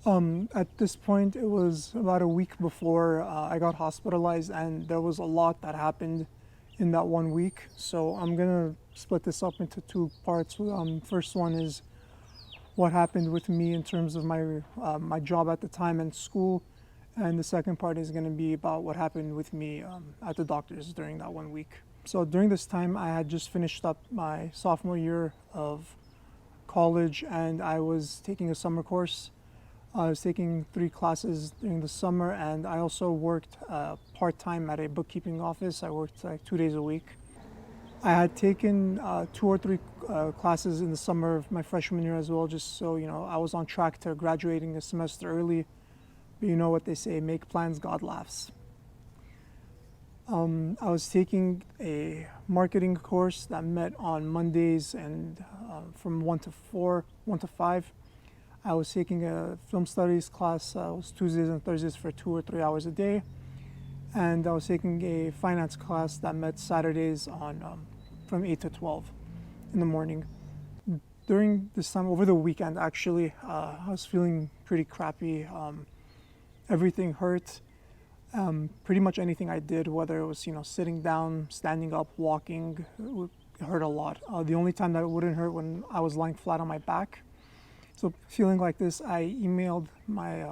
At this point, it was about a week before I got hospitalized, and there was a lot that happened in that 1 week. So I'm gonna split this up into two parts. First one is what happened with me in terms of my job at the time and school, and the second part is gonna be about what happened with me at the doctor's during that 1 week. So during this time, I had just finished up my sophomore year of college, and I was taking a summer course. I was taking 3 classes during the summer, and I also worked part-time at a bookkeeping office. I worked like 2 days a week. I had taken 2 or 3 classes in the summer of my freshman year as well, just so I was on track to graduating a semester early. But you know what they say, make plans, God laughs. I was taking a marketing course that met on Mondays and from 1 to 4, 1 to 5. I was taking a film studies class. It was Tuesdays and Thursdays for 2 or 3 hours a day. And I was taking a finance class that met Saturdays from 8 to 12 in the morning. During this time, over the weekend actually, I was feeling pretty crappy. Everything hurt. Pretty much anything I did, whether it was sitting down, standing up, walking, it hurt a lot. The only time that it wouldn't hurt when I was lying flat on my back. So feeling like this, I emailed my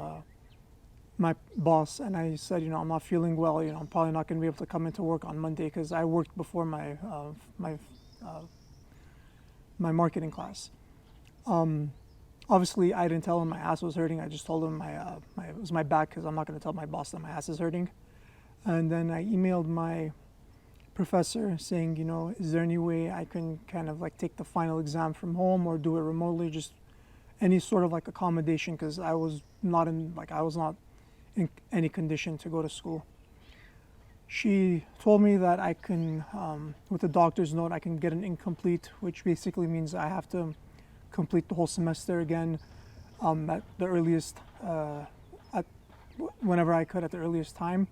boss and I said, I'm not feeling well. I'm probably not going to be able to come into work on Monday because I worked before my marketing class. Obviously, I didn't tell him my ass was hurting. I just told him it was my back because I'm not going to tell my boss that my ass is hurting. And then I emailed my professor saying, is there any way I can kind of like take the final exam from home or do it remotely? Just any sort of like accommodation because I was not in any condition to go to school. She told me that I can, with the doctor's note, I can get an incomplete, which basically means I have to complete the whole semester again at the earliest, whenever I could at the earliest time.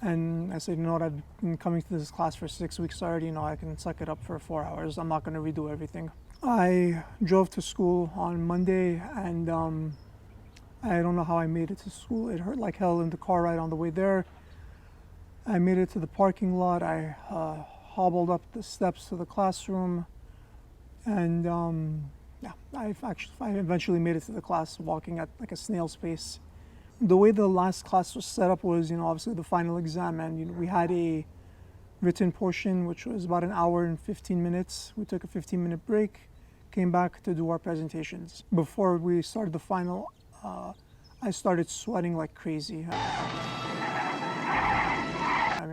And I said, what, I've been coming to this class for 6 weeks already, I can suck it up for 4 hours. I'm not going to redo everything. I drove to school on Monday, and I don't know how I made it to school. It hurt like hell in the car ride on the way there. I made it to the parking lot. I hobbled up the steps to the classroom, and I eventually made it to the class walking at like a snail's pace. The way the last class was set up was, obviously the final exam, and we had a written portion which was about an hour and 15 minutes. We took a 15-minute break, came back to do our presentations. Before we started the final, I started sweating like crazy. I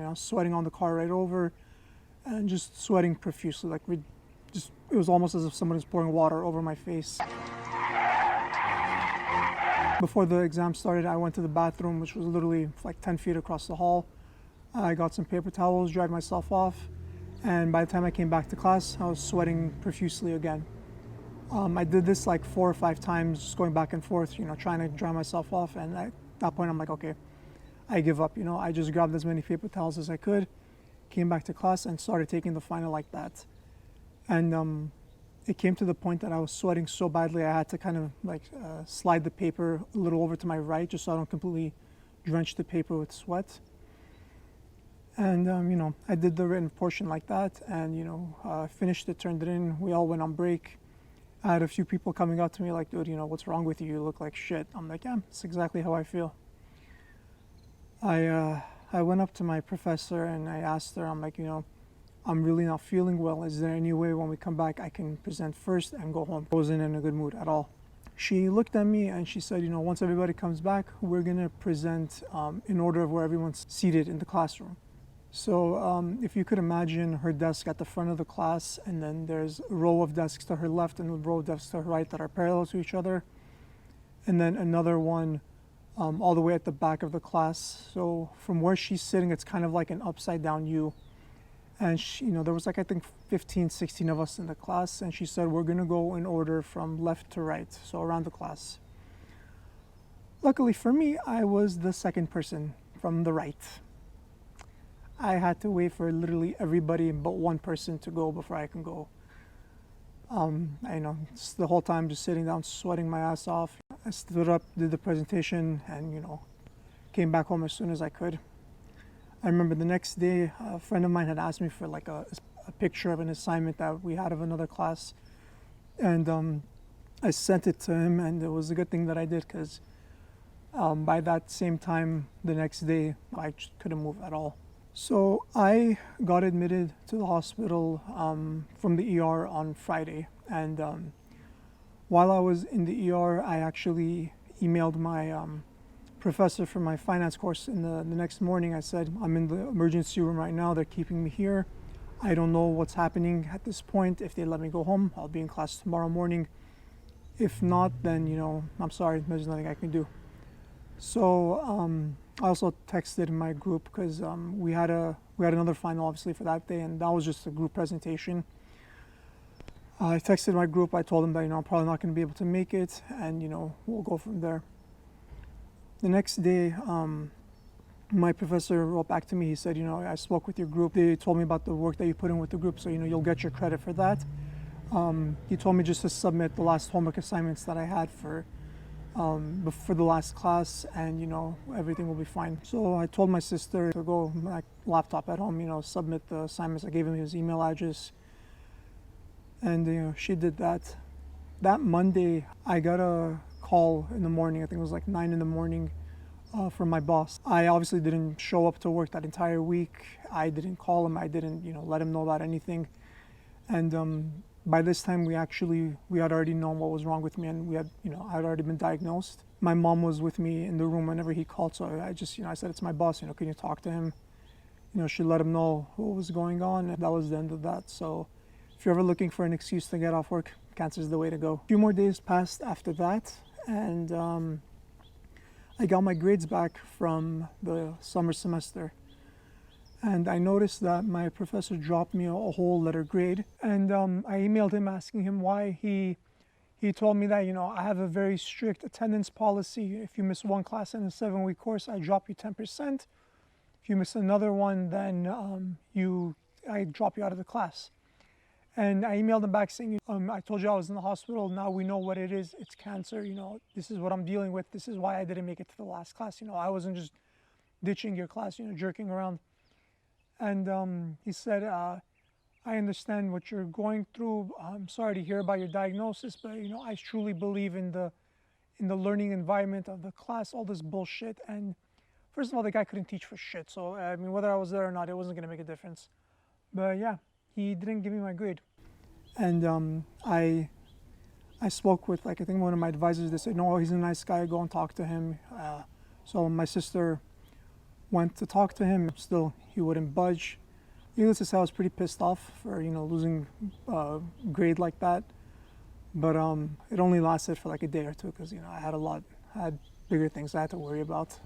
was sweating on the car right over and just sweating profusely. It was almost as if someone was pouring water over my face. Before the exam started, I went to the bathroom, which was literally like 10 feet across the hall. I got some paper towels, dried myself off, and by the time I came back to class, I was sweating profusely again. I did this like 4 or 5 times, just going back and forth, trying to dry myself off, and at that point I'm like, okay, I give up. I just grabbed as many paper towels as I could, came back to class, and started taking the final like that. And it came to the point that I was sweating so badly I had to kind of slide the paper a little over to my right just so I don't completely drench the paper with sweat. And I did the written portion like that, and finished it, turned it in. We all went on break. I had a few people coming up to me like, dude, what's wrong with you? You look like shit. I'm like, yeah, it's exactly how I feel. I went up to my professor and I asked her, I'm like, I'm really not feeling well. Is there any way when we come back I can present first and go home? I wasn't in a good mood at all. She looked at me and she said, once everybody comes back, we're going to present in order of where everyone's seated in the classroom. So if you could imagine her desk at the front of the class, and then there's a row of desks to her left and a row of desks to her right that are parallel to each other, and then another one all the way at the back of the class. So from where she's sitting, it's kind of like an upside down U. And she, there was I think 15, 16 of us in the class, and she said, we're going to go in order from left to right, so around the class. Luckily for me, I was the second person from the right. I had to wait for literally everybody but one person to go before I can go. The whole time just sitting down, sweating my ass off. I stood up, did the presentation, and came back home as soon as I could. I remember the next day, a friend of mine had asked me for like a picture of an assignment that we had of another class, and I sent it to him, and it was a good thing that I did because by that same time the next day, I just couldn't move at all. So I got admitted to the hospital from the ER on Friday, and while I was in the ER, I actually emailed my professor for my finance course in the next morning. I said, I'm in the emergency room right now, they're keeping me here. I don't know what's happening at this point. If they let me go home, I'll be in class tomorrow morning. If not, then I'm sorry, there's nothing I can do. So I also texted my group because we had another final obviously for that day, and that was just a group presentation. I texted my group. I told them that I'm probably not going to be able to make it, and we'll go from there. The next day, my professor wrote back to me. He said, I spoke with your group. They told me about the work that you put in with the group, so you'll get your credit for that. He told me just to submit the last homework assignments that I had for the last class, and everything will be fine. So I told my sister to go my laptop at home, submit the assignments. I gave him his email address, and she did that. That Monday, I got a call in the morning. I think it was like 9 in the morning from my boss. I obviously didn't show up to work that entire week. I didn't call him. I didn't let him know about anything. And by this time, we had already known what was wrong with me, and I had already been diagnosed. My mom was with me in the room whenever he called, so I said, it's my boss, can you talk to him? She let him know what was going on, and that was the end of that. So if you're ever looking for an excuse to get off work, cancer is the way to go. A few more days passed after that, and I got my grades back from the summer semester. And I noticed that my professor dropped me a whole letter grade. And I emailed him asking him why. He told me that, I have a very strict attendance policy. If you miss one class in a 7-week course, I drop you 10%. If you miss another one, then I drop you out of the class. And I emailed him back saying, I told you I was in the hospital. Now we know what it is. It's cancer. This is what I'm dealing with. This is why I didn't make it to the last class. I wasn't just ditching your class, jerking around. And he said, I understand what you're going through. I'm sorry to hear about your diagnosis, but I truly believe in the learning environment of the class, all this bullshit. And first of all, the guy couldn't teach for shit. So whether I was there or not, it wasn't gonna make a difference. But yeah, he didn't give me my grade. And I spoke with I think one of my advisors. They said, no, he's a nice guy, go and talk to him. So my sister went to talk to him. Still, he wouldn't budge. Needless to say, I was pretty pissed off for losing a grade like that. But it only lasted for like a day or two because I had bigger things I had to worry about.